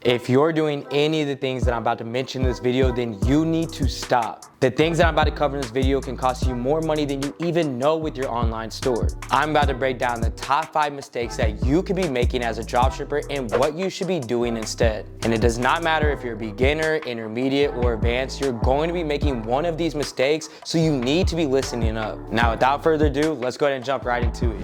If you're doing any of the things that I'm about to mention in this video, then you need to stop. The things that I'm about to cover in this video can cost you more money than you even know with your online store. I'm about to break down the top 5 mistakes that you could be making as a dropshipper and what you should be doing instead. And it does not matter if you're a beginner, intermediate, or advanced, you're going to be making one of these mistakes, so you need to be listening up. Now, without further ado, let's go ahead and jump right into it.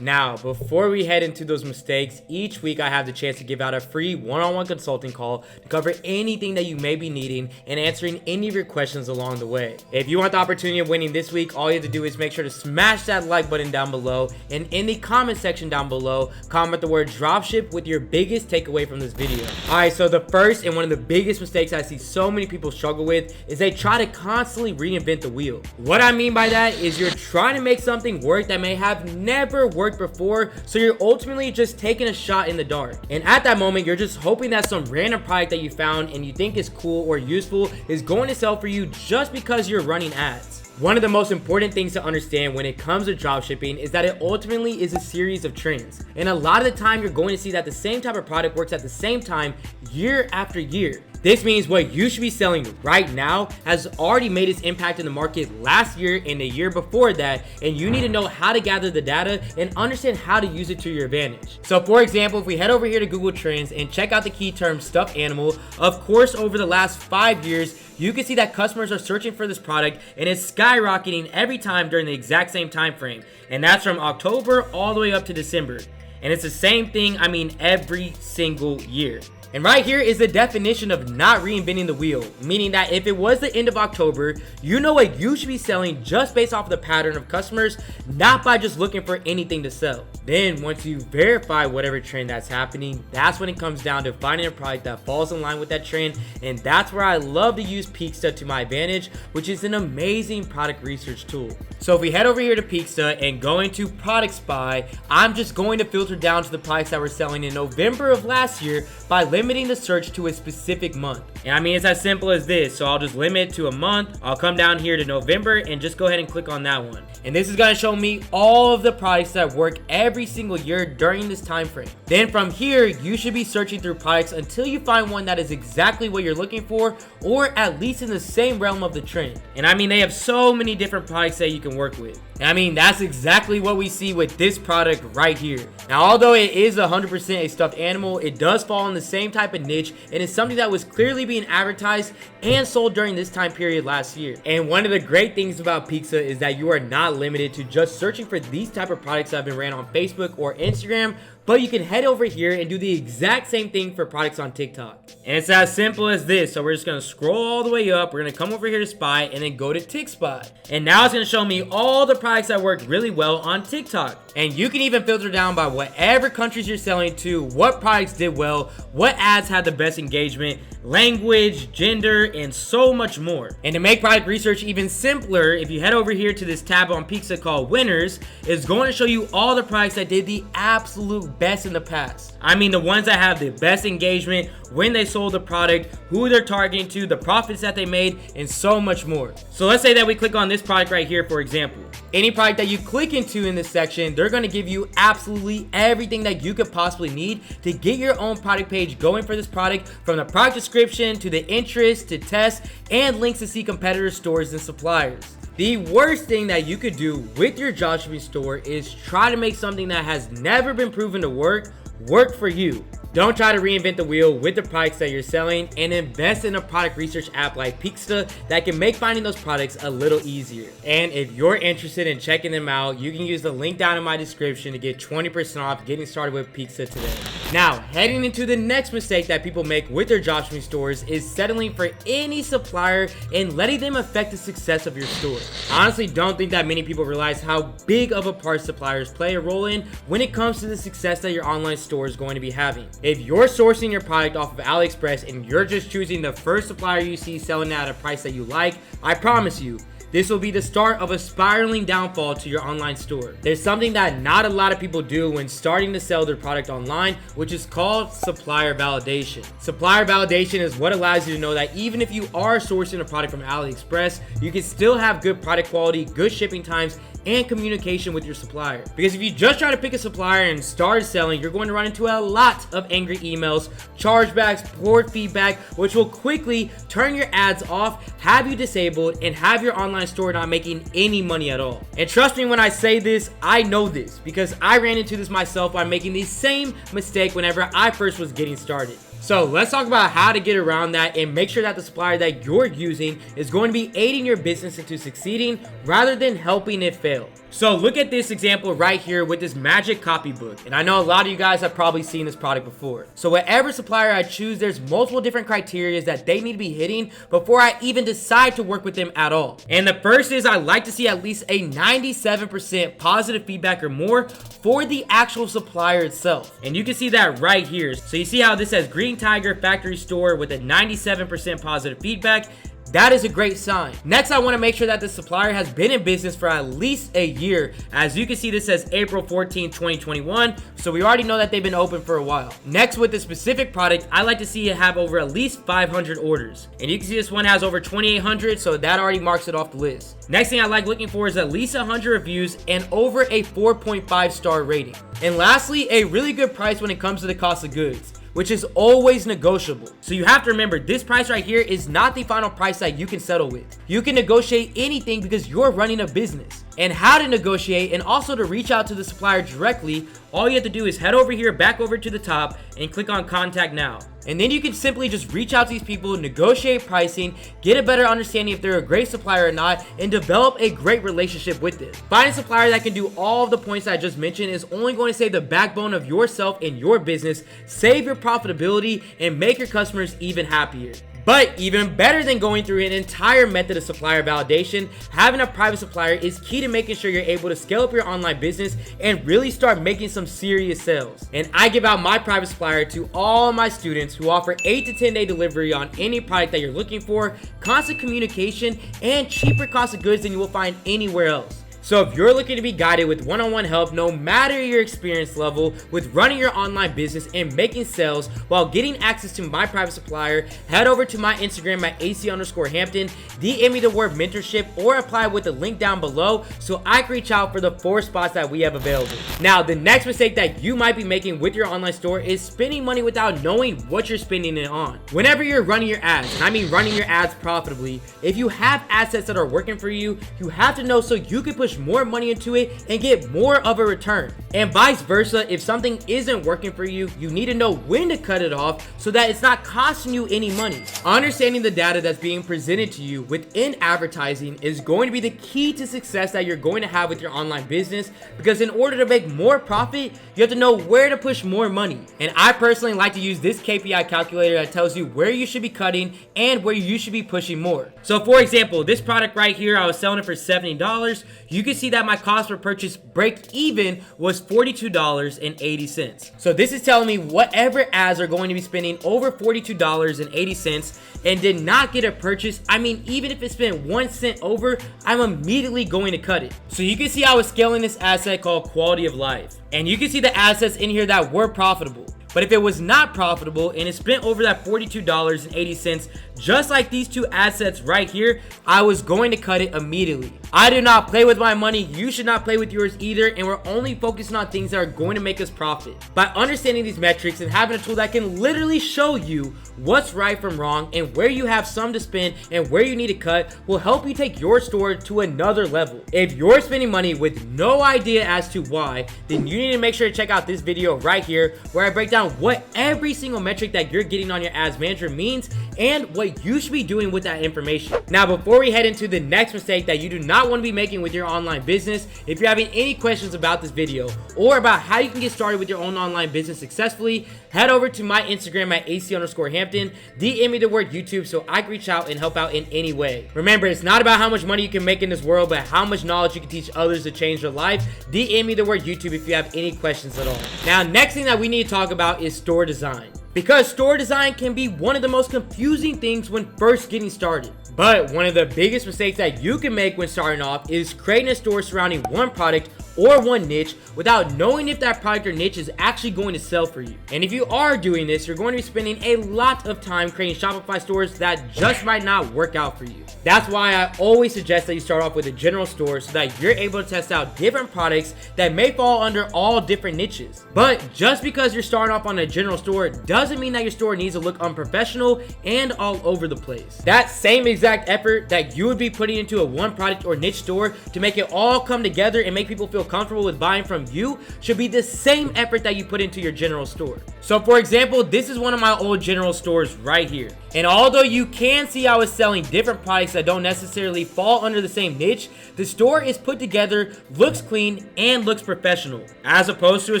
Now, before we head into those mistakes, each week I have the chance to give out a free one-on-one consulting call to cover anything that you may be needing and answering any of your questions along the way. If you want the opportunity of winning this week, all you have to do is make sure to smash that like button down below, and in the comment section down below, comment the word dropship with your biggest takeaway from this video. Alright, so the first and one of the biggest mistakes I see so many people struggle with is they try to constantly reinvent the wheel. What I mean by that is you're trying to make something work that may have never worked before, so you're ultimately just taking a shot in the dark. And at that moment, you're just hoping that some random product that you found and you think is cool or useful is going to sell for you just because you're running ads. One of the most important things to understand when it comes to dropshipping is that it ultimately is a series of trends. And a lot of the time, you're going to see that the same type of product works at the same time year after year. This means what you should be selling right now has already made its impact in the market last year and the year before that, and you need to know how to gather the data and understand how to use it to your advantage. So for example, if we head over here to Google Trends and check out the key term stuffed animal, of course over the last 5 years, you can see that customers are searching for this product and it's skyrocketing every time during the exact same time frame. And that's from October all the way up to December. And it's the same thing, every single year. And right here is the definition of not reinventing the wheel, meaning that if it was the end of October, you know what you should be selling just based off of the pattern of customers, not by just looking for anything to sell. Then once you verify whatever trend that's happening, that's when it comes down to finding a product that falls in line with that trend. And that's where I love to use PEEKSTA to my advantage, which is an amazing product research tool. So if we head over here to PEEKSTA and go into Product Spy, I'm just going to filter down to the products that were selling in November of last year by limiting the search to a specific month. And it's as simple as this. So I'll just limit it to a month. I'll come down here to November and just go ahead and click on that one. And this is going to show me all of the products that work every single year during this time frame. Then from here, you should be searching through products until you find one that is exactly what you're looking for, or at least in the same realm of the trend. And they have so many different products that you can work with. And that's exactly what we see with this product right here. Now, although it is 100% a stuffed animal, it does fall in the same type of niche, and it's something that was clearly being advertised and sold during this time period last year. And one of the great things about PEEKSTA is that you are not limited to just searching for these type of products that have been ran on Facebook or Instagram, but you can head over here and do the exact same thing for products on TikTok. And it's as simple as this. So we're just gonna scroll all the way up. We're gonna come over here to Spy and then go to TikSpy. And now it's gonna show me all the products that work really well on TikTok. And you can even filter down by whatever countries you're selling to, what products did well, what ads had the best engagement, language, gender, and so much more. And to make product research even simpler, if you head over here to this tab on PEEKSTA called Winners, it's going to show you all the products that did the absolute best in the past. The ones that have the best engagement, when they sold the product, who they're targeting to, the profits that they made, and so much more. So let's say that we click on this product right here, for example. Any product that you click into in this section, they're going to give you absolutely everything that you could possibly need to get your own product page going for this product, from the product description to the interest to tests and links to see competitor stores and suppliers. The worst thing that you could do with your dropshipping store is try to make something that has never been proven to work for you. Don't try to reinvent the wheel with the products that you're selling, and invest in a product research app like PEEKSTA that can make finding those products a little easier. And if you're interested in checking them out, you can use the link down in my description to get 20% off getting started with PEEKSTA today. Now, heading into the next mistake that people make with their dropshipping stores is settling for any supplier and letting them affect the success of your store. I honestly don't think that many people realize how big of a part suppliers play a role in when it comes to the success that your online store is going to be having. If you're sourcing your product off of AliExpress and you're just choosing the first supplier you see selling at a price that you like, I promise you, This will be the start of a spiraling downfall to your online store. There's something that not a lot of people do when starting to sell their product online, which is called supplier validation. Supplier validation is what allows you to know that even if you are sourcing a product from AliExpress, you can still have good product quality, good shipping times, and communication with your supplier. Because if you just try to pick a supplier and start selling, you're going to run into a lot of angry emails, chargebacks, poor feedback, which will quickly turn your ads off, have you disabled, and have your online store not making any money at all. And trust me when I say this, I know this because I ran into this myself by making the same mistake whenever I first was getting started. So let's talk about how to get around that and make sure that the supplier that you're using is going to be aiding your business into succeeding rather than helping it fail. So look at this example right here with this magic copybook. And I know a lot of you guys have probably seen this product before. So whatever supplier I choose, there's multiple different criteria that they need to be hitting before I even decide to work with them at all. And the first is I like to see at least a 97% positive feedback or more for the actual supplier itself. And you can see that right here. So you see how this says Green Tiger Factory Store with a 97% positive feedback. That is a great sign. Next, I want to make sure that the supplier has been in business for at least a year. As you can see, this says April 14, 2021. So we already know that they've been open for a while. Next, with the specific product, I like to see it have over at least 500 orders. And you can see this one has over 2,800, so that already marks it off the list. Next thing I like looking for is at least 100 reviews and over a 4.5 star rating. And lastly, a really good price when it comes to the cost of goods, which is always negotiable. So you have to remember, this price right here is not the final price that you can settle with. You can negotiate anything because you're running a business. And how to negotiate and also to reach out to the supplier directly, all you have to do is head over here, back over to the top and click on Contact Now. And then you can simply just reach out to these people, negotiate pricing, get a better understanding if they're a great supplier or not, and develop a great relationship with them. Finding a supplier that can do all of the points that I just mentioned is only going to save the backbone of yourself and your business, save your profitability, and make your customers even happier. But even better than going through an entire method of supplier validation, having a private supplier is key to making sure you're able to scale up your online business and really start making some serious sales. And I give out my private supplier to all my students who offer 8 to 10 day delivery on any product that you're looking for, constant communication, and cheaper cost of goods than you will find anywhere else. So if you're looking to be guided with one-on-one help, no matter your experience level with running your online business and making sales while getting access to my private supplier, head over to my Instagram at AC_Hampton, DM me the word mentorship, or apply with the link down below so I can reach out for the 4 spots that we have available. Now, the next mistake that you might be making with your online store is spending money without knowing what you're spending it on. Whenever you're running your ads, and I mean running your ads profitably, if you have assets that are working for you, you have to know so you can push more money into it and get more of a return. And vice versa, if something isn't working for you, you need to know when to cut it off so that it's not costing you any money. Understanding the data that's being presented to you within advertising is going to be the key to success that you're going to have with your online business, because in order to make more profit, you have to know where to push more money. And I personally like to use this KPI calculator that tells you where you should be cutting and where you should be pushing more. So for example, this product right here, I was selling it for $70. You can see that my cost per purchase break even was $42.80. So this is telling me whatever ads are going to be spending over $42.80 and did not get a purchase, I mean, even if it spent 1 cent over, I'm immediately going to cut it. So you can see I was scaling this asset called quality of life. And you can see the assets in here that were profitable. But if it was not profitable and it spent over that $42.80, just like these 2 assets right here, I was going to cut it immediately. I do not play with my money. You should not play with yours either. And we're only focusing on things that are going to make us profit. By understanding these metrics and having a tool that can literally show you what's right from wrong and where you have some to spend and where you need to cut will help you take your store to another level. If you're spending money with no idea as to why, then you need to make sure to check out this video right here where I break down what every single metric that you're getting on your ads manager means and what you should be doing with that information. Now, before we head into the next mistake that you do not want to be making with your online business, if you're having any questions about this video or about how you can get started with your own online business successfully, head over to my Instagram at AC_Hampton, DM me the word YouTube so I can reach out and help out in any way. Remember, it's not about how much money you can make in this world, but how much knowledge you can teach others to change their life. DM me the word YouTube if you have any questions at all. Now, next thing that we need to talk about is store design. Because store design can be one of the most confusing things when first getting started. But one of the biggest mistakes that you can make when starting off is creating a store surrounding one product or one niche without knowing if that product or niche is actually going to sell for you. And if you are doing this, you're going to be spending a lot of time creating Shopify stores that just might not work out for you. That's why I always suggest that you start off with a general store so that you're able to test out different products that may fall under all different niches. But just because you're starting off on a general store doesn't mean that your store needs to look unprofessional and all over the place. That same exact effort that you would be putting into a one product or niche store to make it all come together and make people feel comfortable with buying from you should be the same effort that you put into your general store. So for example, this is one of my old general stores right here. And although you can see I was selling different products that don't necessarily fall under the same niche, the store is put together, looks clean, and looks professional, as opposed to a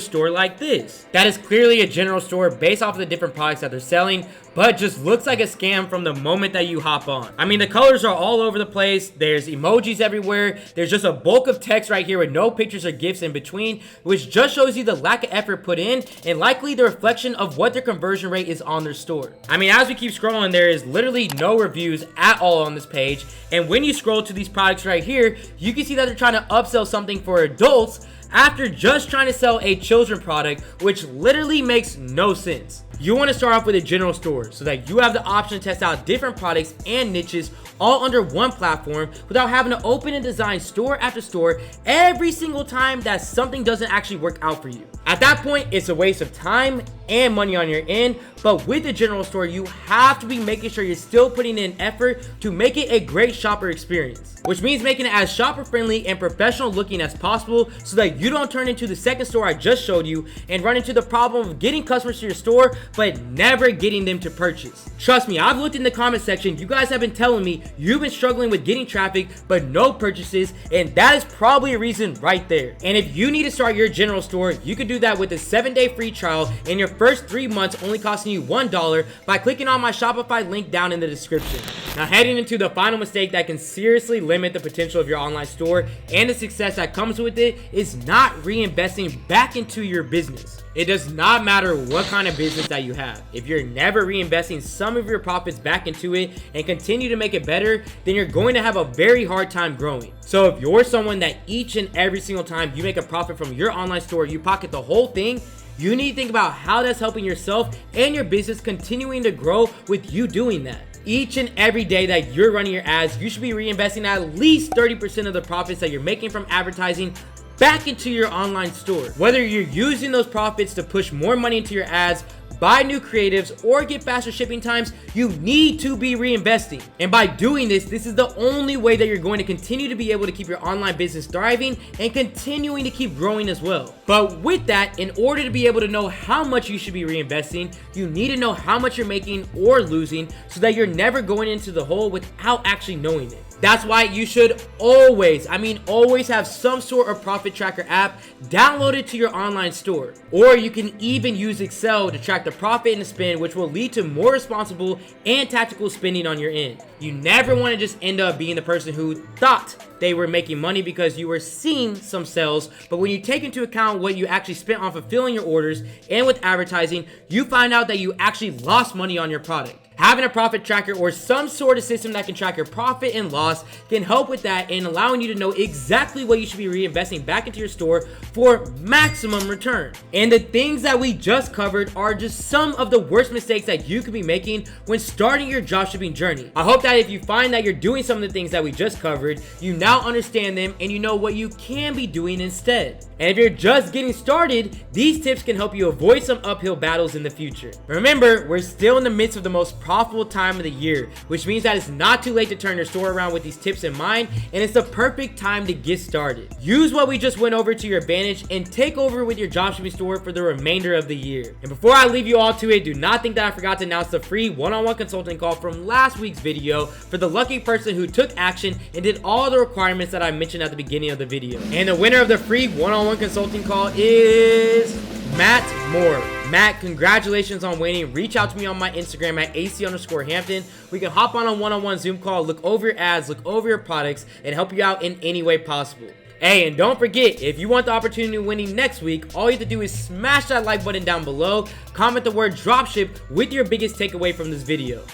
store like this. That is clearly a general store based off of the different products that they're selling, but just looks like a scam from the moment that you hop on. I mean, the colors are all over the place. There's emojis everywhere. There's just a bulk of text right here with no pictures or gifs in between, which just shows you the lack of effort put in and likely the reflection of what their conversion rate is on their store. I mean, as we keep scrolling, there is literally no reviews at all on this page. And when you scroll to these products right here, you can see that they're trying to upsell something for adults after just trying to sell a children's product, which literally makes no sense. You want to start off with a general store so that you have the option to test out different products and niches all under one platform without having to open and design store after store every single time that something doesn't actually work out for you. At that point, it's a waste of time and money on your end, but with the general store, you have to be making sure you're still putting in effort to make it a great shopper experience, which means making it as shopper friendly and professional looking as possible so that you don't turn into the second store I just showed you and run into the problem of getting customers to your store but never getting them to purchase. Trust me, I've looked in the comment section. You guys have been telling me you've been struggling with getting traffic but no purchases, and that is probably a reason right there. And if you need to start your general store, you can do that with a 7-day free trial and your first 3 months only costing you $1 by clicking on my Shopify link down in the description. Now, heading into the final mistake that can seriously limit the potential of your online store and the success that comes with it is not reinvesting back into your business. It does not matter what kind of business that you have. If you're never reinvesting some of your profits back into it and continue to make it better, then you're going to have a very hard time growing. So if you're someone that each and every single time you make a profit from your online store, you pocket the whole thing, you need to think about how that's helping yourself and your business continuing to grow with you doing that. Each and every day that you're running your ads, you should be reinvesting at least 30% of the profits that you're making from advertising back into your online store. Whether you're using those profits to push more money into your ads, buy new creatives, or get faster shipping times, you need to be reinvesting. And by doing this, this is the only way that you're going to continue to be able to keep your online business thriving and continuing to keep growing as well. But with that, in order to be able to know how much you should be reinvesting, you need to know how much you're making or losing so that you're never going into the hole without actually knowing it. That's why you should always have some sort of profit tracker app downloaded to your online store. Or you can even use Excel to track the profit and the spend, which will lead to more responsible and tactical spending on your end. You never want to just end up being the person who thought they were making money because you were seeing some sales, but when you take into account what you actually spent on fulfilling your orders and with advertising, you find out that you actually lost money on your product. Having a profit tracker or some sort of system that can track your profit and loss can help with that and allowing you to know exactly what you should be reinvesting back into your store for maximum return. And the things that we just covered are just some of the worst mistakes that you could be making when starting your dropshipping journey. I hope that if you find that you're doing some of the things that we just covered, you now understand them and you know what you can be doing instead. And if you're just getting started, these tips can help you avoid some uphill battles in the future. Remember, we're still in the midst of the most profitable time of the year, which means that it's not too late to turn your store around with these tips in mind, and it's the perfect time to get started. Use what we just went over to your advantage and take over with your dropshipping store for the remainder of the year. And before I leave you all to it, do not think that I forgot to announce the free one-on-one consulting call from last week's video for the lucky person who took action and did all the requirements that I mentioned at the beginning of the video. And the winner of the free one-on-one consulting call is Matt Moore. Matt, congratulations on winning. Reach out to me on my Instagram at AC_Hampton. We can hop on a one-on-one Zoom call, look over your ads, look over your products, and help you out in any way possible. Hey, and don't forget, if you want the opportunity of winning next week, all you have to do is smash that like button down below, comment the word dropship with your biggest takeaway from this video.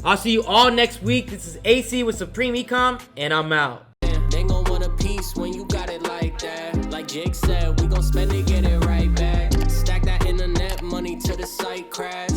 I'll see you all next week. This is AC with Supreme Ecom, and I'm out. They gon' want a piece when you got it like that. Like Jake said, we gon' spend it, get it right back. Stack that internet money till the site crash.